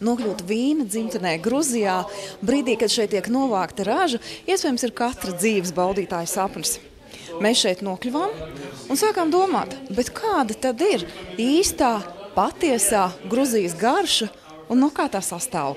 nokļūt vīna dzimtenē Gruzijā, brīdī, kad šeit tiek novākta raža, iespējams ir katra dzīves baudītāja sapnis. Mēs šeit nokļuvām un sākām domāt, bet kāda tad ir īstā, patiesā Gruzijas garša un no kā tā sastāv?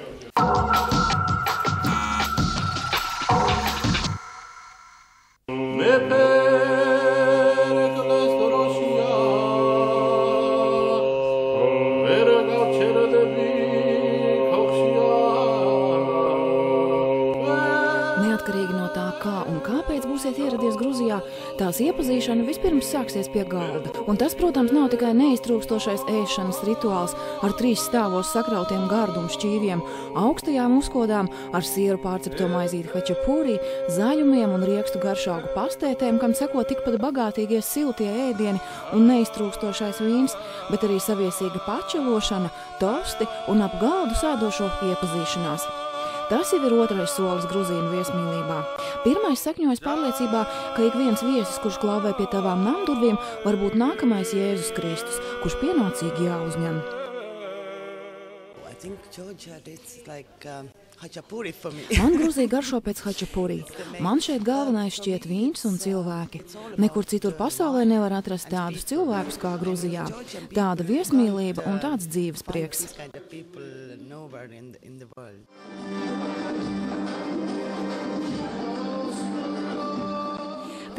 Neatkarīgi no tā, kā un kāpēc būsiet ieradies Gruzijā, tās iepazīšana vispirms sāksies pie galda. Un tas, protams, nav tikai neiztrūkstošais ēšanas rituāls ar 3 stāvos sakrautiem gardumu šķīviem, augstajām uzkodām, ar sieru pārcepto maizīti hačapurī, zaļumiem un riekstu garšaugu pastētēm, kam seko tikpat bagātīgie siltie ēdieni un neiztrūkstošais vīns, bet arī saviesīga pačelošana, tosti un ap galdu sēdošo iepazīšanās. Tas jau ir otrais solis gruzīnu viesmīlībā. Pirmais sakņojas pārliecībā, ka ik viens viesis, kurš klauvē pie tavām namdurvīm, var būt nākamais Jēzus Kristus, kurš pienācīgi jāuzņem. Man Gruzija garšo pēc hačapurī. Man šeit galvenais šķiet vīns un cilvēki. Nekur citur pasaulē nevar atrast tādus cilvēkus kā Gruzijā. Tāda viesmīlība un tāds dzīves prieks.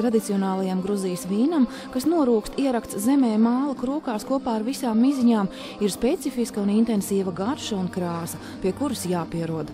Tradicionālajam Gruzijas vīnam, kas norūkst ierakts zemē māla krūkās kopā ar visām miziņām, ir specifiska un intensīva garša un krāsa, pie kuras jāpierod.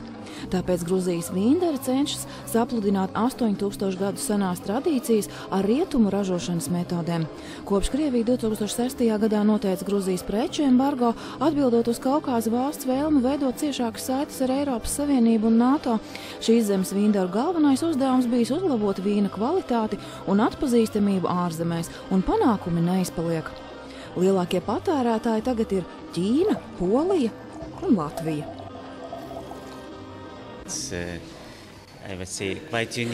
Tāpēc Gruzijas vīndari cenšas sapludināt 8000 gadu senās tradīcijas ar rietumu ražošanas metodēm. Kopš Krievija 2006. gadā noteica Gruzijas preču embargo, atbildot uz Kaukāza valsts vēlmu veidot ciešākas saites ar Eiropas Savienību un NATO, šīs zemes vīndaru galvenais uzdevums bijis uzlabot vīna kvalitāti un atpazīstamību ārzemēs, un panākumi neizpaliek. Lielākie patērētāji tagad ir Ķīna, Polija un Latvija.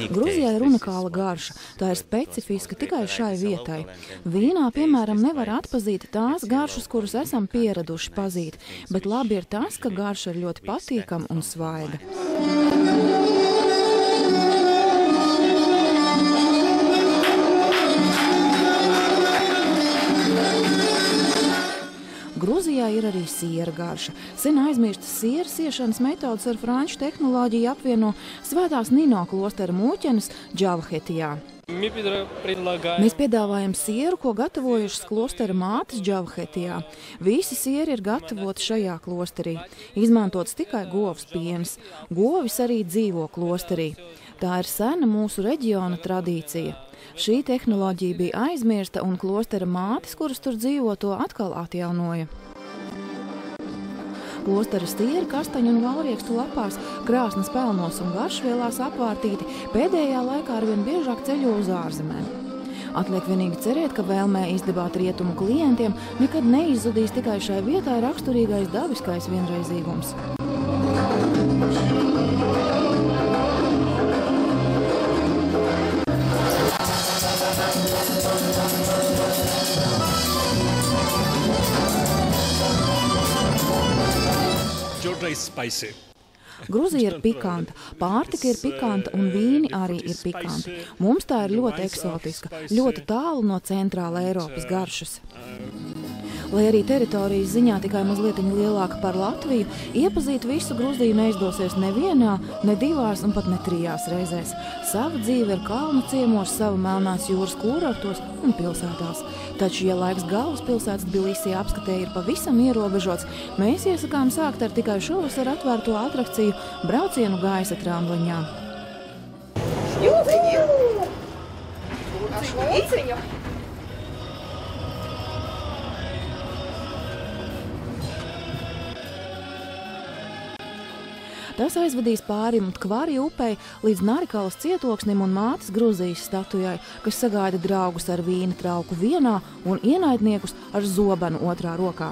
Gruzijā ir unikāla garša, tā ir specifiska tikai šai vietai. Vīnā, piemēram, nevar atpazīt tās garšas, kuras esam pieraduši pazīt, bet labi ir tas, ka garša ir ļoti patīkama un svaiga. Gruzijā ir arī siera garša. Sen aizmirstas siera siešanas metodas ar franču tehnoloģiju apvieno Svētās Nino klostera mūķenes Džavhetijā. Mēs piedāvājam sieru, ko gatavojušas klostera mātes Džavhetijā. Visi sieri ir gatavoti šajā klosterī. Izmantots tikai govs piens. Govis arī dzīvo klosterī. Tā ir sena mūsu reģiona tradīcija. Šī tehnoloģija bija aizmirsta, un klostera mātes, kuras tur dzīvo, to atkal atjaunoja. Klostera stieri, kastaņu un valriekstu lapās, krāsnes pelnos un garšvielās apvārtīti, pēdējā laikā arvien biežāk ceļo uz ārzemēm. Atliek vienīgi cerēt, ka vēlmē izdibāt rietumu klientiem nekad neizzudīs tikai šai vietai raksturīgais dabiskais vienreizīgums. Gruzija ir pikanta, pārtika ir pikanta un vīni arī ir pikanti. Mums tā ir ļoti eksotiska, ļoti tālu no centrāla Eiropas garšas. Lai arī teritorijas ziņā tikai mazliet lielāka par Latviju, iepazīt visu Gruziju neizdosies nevienā, ne 2 un pat ne 3 reizēs. Sava dzīve ir kalnu ciemos, sava Melnās jūras kūrortos un pilsētās. Taču, ja laiks galvaspilsētas Tbilisī apskatē ir pavisam ierobežots, mēs iesakām sākt ar tikai šovasar atvērto atrakciju braucienu gaisa tramvaņā. Tas aizvadīs pāri Mtkvari upei līdz Narikalas cietoksnim un mātes Gruzijas statujai, kas sagaida draugus ar vīna trauku vienā un ienaidniekus ar zobenu otrā rokā.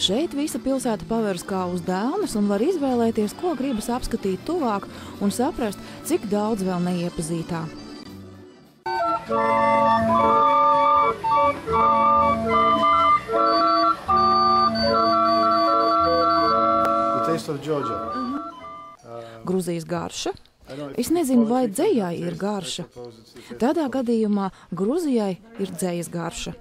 Šeit visa pilsēta paveras kā uz dēlnes un var izvēlēties, ko gribas apskatīt tuvāk un saprast, cik daudz vēl neiepazītā. Gruzijas garša. Es nezinu, vai dzejai ir garša. Tādā gadījumā Gruzijai ir dzejas garša.